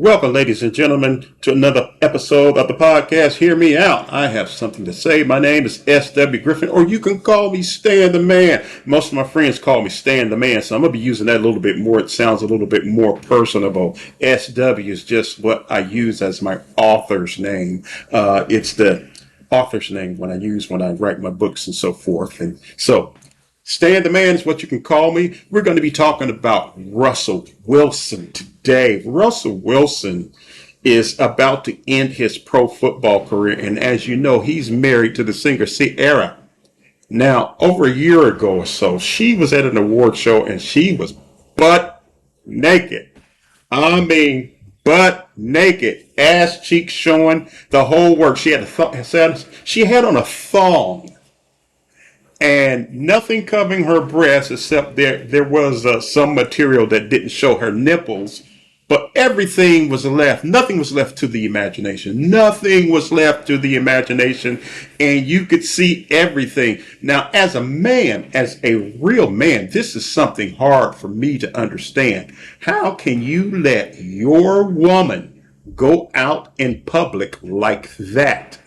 Welcome, ladies and gentlemen, to another episode of the podcast, Hear Me Out. I have something to say. My name is S.W. Griffin, or you can call me Stan the Man. Most of my friends call me Stan the Man, so I'm going to be using that a little bit more. It sounds a little bit more personable. S.W. is just what I use as my author's name. It's the author's name when I write my books and so forth. And so, Stan the Man is what you can call me. We're going to be talking about Russel Wilson today. Russel Wilson is about to end his pro football career. And as you know, he's married to the singer Ciara. Now, over a year ago or so, she was at an award show and she was butt naked. I mean, butt naked, ass cheeks showing, the whole work. She had on a thong. And nothing covering her breasts except there was some material that didn't show her nipples, but everything was left. Nothing was left to the imagination. Nothing was left to the imagination, and you could see everything. Now, as a man, as a real man, this is something hard for me to understand. How can you let your woman go out in public like that?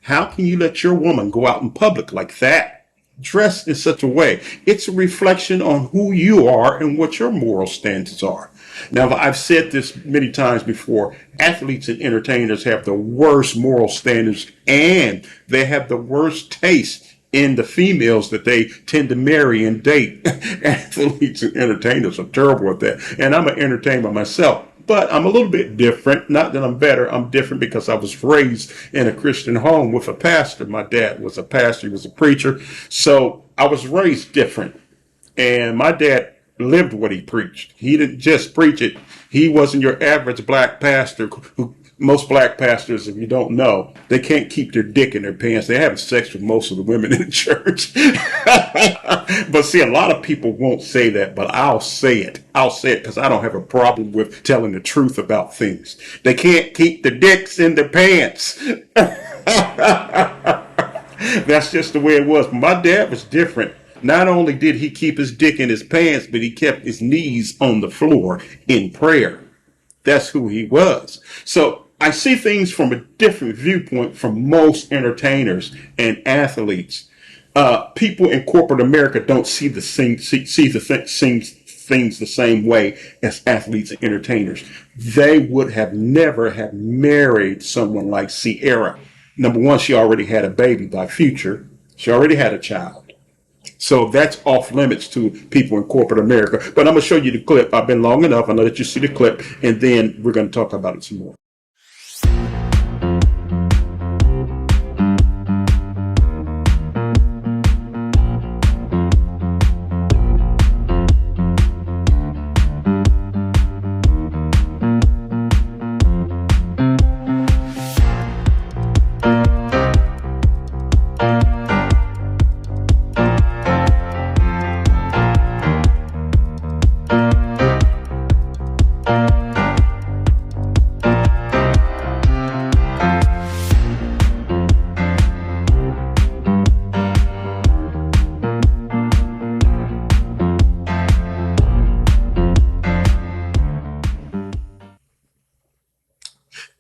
How can you let your woman go out in public like that? Dressed in such a way. It's a reflection on who you are and what your moral standards are. Now, I've said this many times before. Athletes and entertainers have the worst moral standards, and they have the worst taste in the females that they tend to marry and date. Athletes and entertainers are terrible at that. And I'm an entertainer myself. But I'm a little bit different. Not that I'm better. I'm different because I was raised in a Christian home with a pastor. My dad was a pastor. He was a preacher. So I was raised different. And my dad lived what he preached. He didn't just preach it. He wasn't your average black pastor who most black pastors, if you don't know, they can't keep their dick in their pants. They're having sex with most of the women in the church. But see, a lot of people won't say that, but I'll say it. I'll say it because I don't have a problem with telling the truth about things. They can't keep the dicks in their pants. That's just the way it was. My dad was different. Not only did he keep his dick in his pants, but he kept his knees on the floor in prayer. That's who he was. So I see things from a different viewpoint from most entertainers and athletes. People in corporate America don't see the things the same way as athletes and entertainers. They would have never have married someone like Ciara. Number one, she already had a baby by Future. She already had a child. So that's off limits to people in corporate America. But I'm going to show you the clip. I've been long enough. I'm going to let you see the clip, and then we're going to talk about it some more.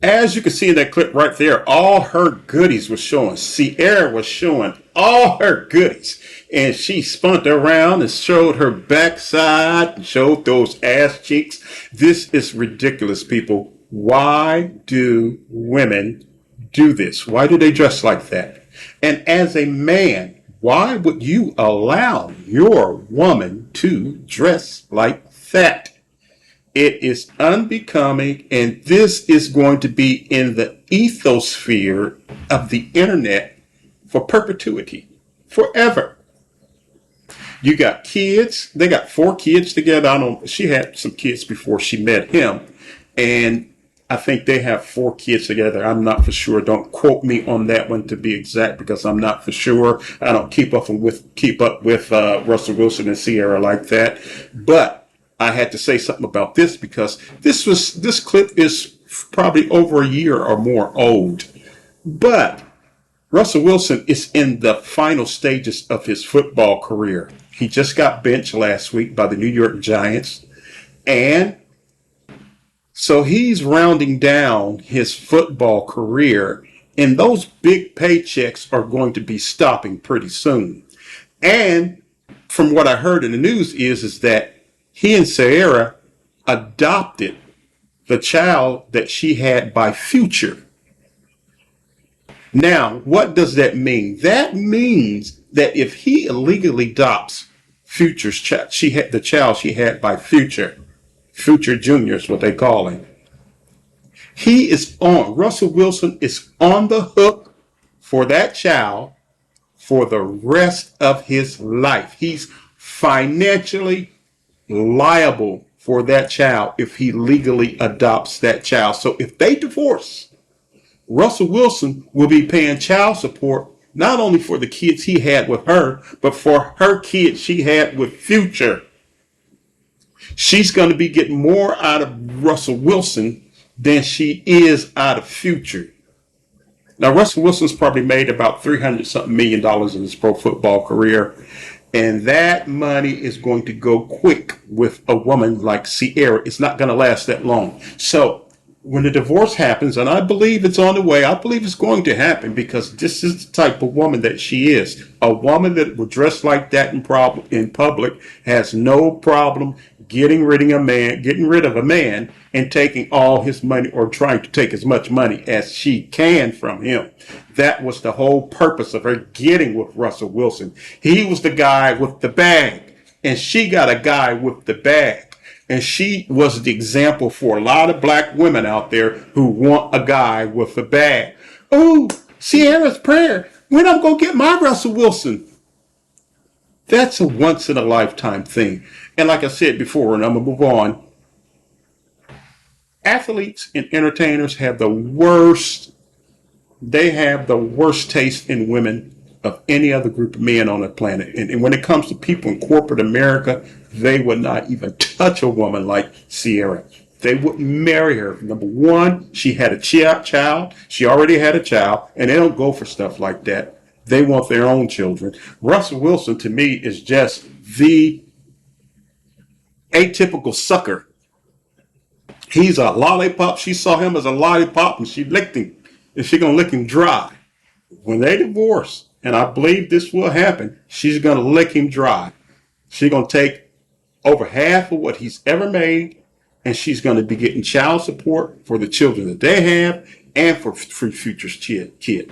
As you can see in that clip right there, all her goodies were showing. Ciara was showing all her goodies. And she spun around and showed her backside and showed those ass cheeks. This is ridiculous, people. Why do women do this? Why do they dress like that? And as a man, why would you allow your woman to dress like that? It is unbecoming, and this is going to be in the ethosphere of the internet for perpetuity, forever. You got kids. They got 4 kids together. She had some kids before she met him, and I think they have 4 kids together. I'm not for sure. Don't quote me on that one to be exact, because I'm not for sure. I don't keep up with Russel Wilson and Ciara like that, but I had to say something about this because this clip is probably over a year or more old. But Russel Wilson is in the final stages of his football career. He just got benched last week by the New York Giants, and So he's rounding down his football career, and those big paychecks are going to be stopping pretty soon. And from what I heard in the news is that he and Ciara adopted the child that she had by Future. Now, what does that mean? That means that if he illegally adopts Future's child, she had the child she had by Future, Future Junior is what they call him. Russell Wilson is on the hook for that child for the rest of his life. He's financially liable for that child if he legally adopts that child. So if they divorce, Russell Wilson will be paying child support not only for the kids he had with her, but for her kids she had with Future. She's going to be getting more out of Russell Wilson than she is out of Future. Now, Russell Wilson's probably made about $300-something million in his pro football career, and that money is going to go quick with a woman like Ciara. It's not going to last that long. So when the divorce happens, and I believe it's on the way, I believe it's going to happen because this is the type of woman that she is. A woman that will dress like that in public has no problem getting rid of a man and taking all his money or trying to take as much money as she can from him. That was the whole purpose of her getting with Russell Wilson. He was the guy with the bag, and she got a guy with the bag. And she was the example for a lot of black women out there who want a guy with a bag. Oh, Ciara's prayer. When I'm going to get my Russell Wilson? That's a once in a lifetime thing. And like I said before, and I'm going to move on, athletes and entertainers have the worst taste in women of any other group of men on the planet. And when it comes to people in corporate America, they would not even touch a woman like Ciara. They wouldn't marry her. Number one, she had a child. She already had a child, and they don't go for stuff like that. They want their own children. Russell Wilson, to me, is just the atypical sucker. He's a lollipop. She saw him as a lollipop, and she licked him. And she's going to lick him dry. When they divorce, and I believe this will happen, she's going to lick him dry. She's going to take over half of what he's ever made, and she's going to be getting child support for the children that they have and for Future's kid.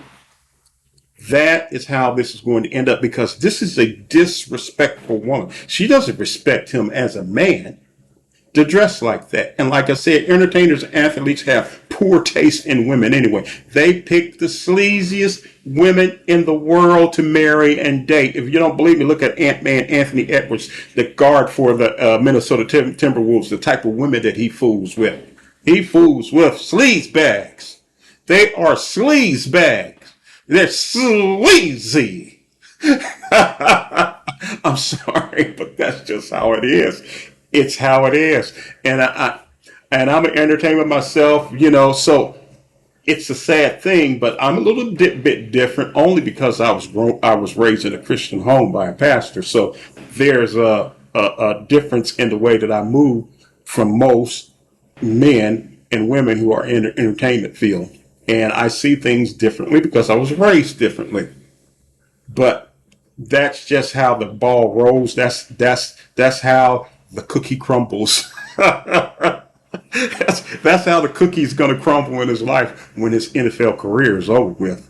That is how this is going to end up, because this is a disrespectful woman. She doesn't respect him as a man to dress like that. And like I said, entertainers and athletes have poor taste in women anyway. They pick the sleaziest women in the world to marry and date. If you don't believe me, look at Ant-Man Anthony Edwards, the guard for the Minnesota Timberwolves, the type of women that he fools with. He fools with sleaze bags. They are sleaze bags. They're sleazy. I'm sorry, but that's just how it is. It's how it is. And I'm an entertainer myself, so it's a sad thing, but I'm a little bit different only because I was raised in a Christian home by a pastor. So there's a difference in the way that I move from most men and women who are in the entertainment field. And I see things differently because I was raised differently. But that's just how the ball rolls. That's how the cookie crumbles. that's how the cookie's going to crumble in his life when his NFL career is over with.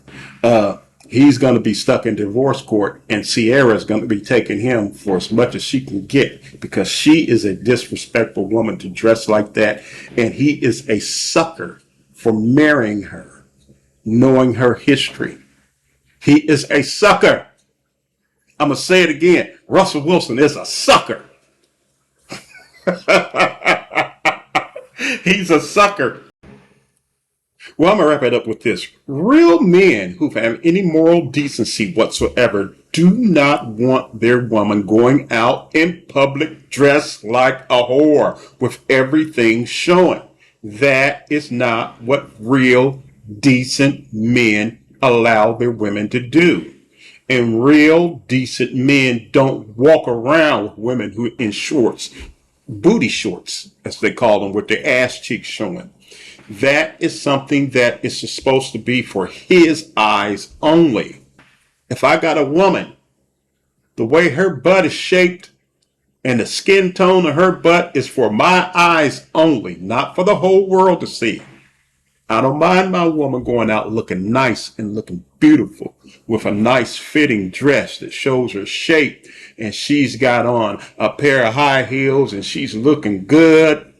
He's going to be stuck in divorce court, and Ciara is going to be taking him for as much as she can get because she is a disrespectful woman to dress like that, and he is a sucker for marrying her, knowing her history. He is a sucker. I'm going to say it again. Russell Wilson is a sucker. He's a sucker. Well, I'm going to wrap it up with this. Real men who have any moral decency whatsoever do not want their woman going out in public dressed like a whore with everything showing. That is not what real decent men allow their women to do. And real decent men don't walk around with women who in shorts booty shorts, as they call them, with their ass cheeks showing. That is something that is supposed to be for his eyes only. If I got a woman, the way her butt is shaped and the skin tone of her butt is for my eyes only, not for the whole world to see. I don't mind my woman going out looking nice and looking beautiful with a nice fitting dress that shows her shape, and she's got on a pair of high heels and she's looking good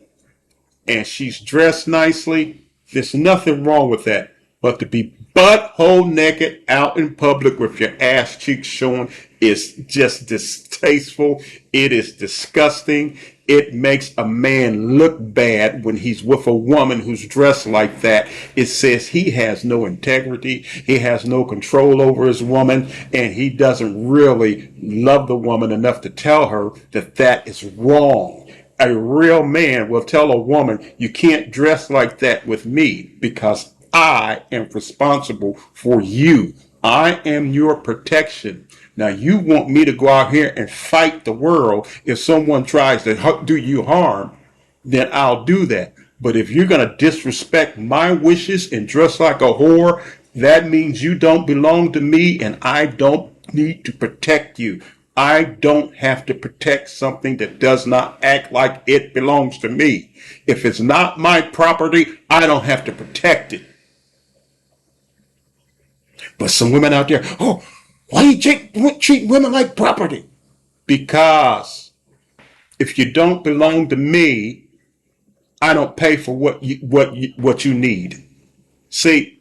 and she's dressed nicely. There's nothing wrong with that. But to be butthole naked out in public with your ass cheeks showing is just distasteful. It is disgusting. It makes a man look bad when he's with a woman who's dressed like that. It says he has no integrity, he has no control over his woman, and he doesn't really love the woman enough to tell her that that is wrong. A real man will tell a woman, you can't dress like that with me because I am responsible for you. I am your protection. Now, you want me to go out here and fight the world. If someone tries to do you harm, then I'll do that. But if you're going to disrespect my wishes and dress like a whore, that means you don't belong to me and I don't need to protect you. I don't have to protect something that does not act like it belongs to me. If it's not my property, I don't have to protect it. But some women out there, oh, why you treat women like property? Because if you don't belong to me, I don't pay for what you need. See,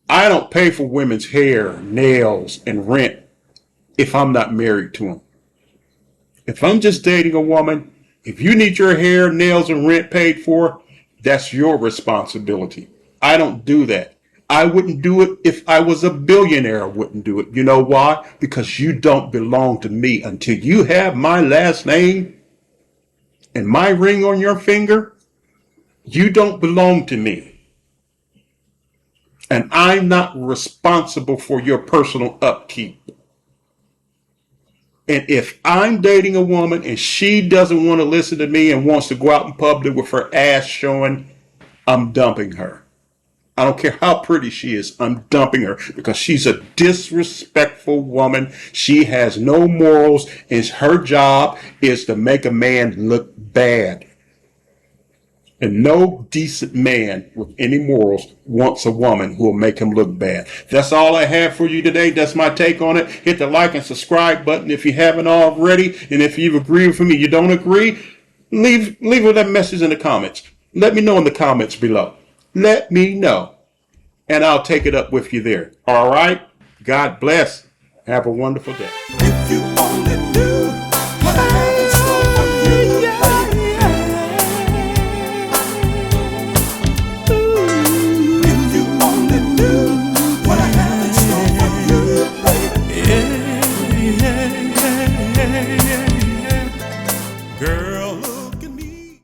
I don't pay for women's hair, nails, and rent if I'm not married to them. If I'm just dating a woman, if you need your hair, nails, and rent paid for, that's your responsibility. I don't do that. I wouldn't do it if I was a billionaire. I wouldn't do it. You know why? Because you don't belong to me. Until you have my last name and my ring on your finger, you don't belong to me. And I'm not responsible for your personal upkeep. And if I'm dating a woman and she doesn't want to listen to me and wants to go out in public with her ass showing, I'm dumping her. I don't care how pretty she is, I'm dumping her because she's a disrespectful woman. She has no morals, and her job is to make a man look bad. And no decent man with any morals wants a woman who will make him look bad. That's all I have for you today. That's my take on it. Hit the like and subscribe button if you haven't already. And if you've agreed with me, you don't agree, leave that message in the comments. Let me know in the comments below. Let me know, and I'll take it up with you there. All right? God bless. Have a wonderful day. If you only knew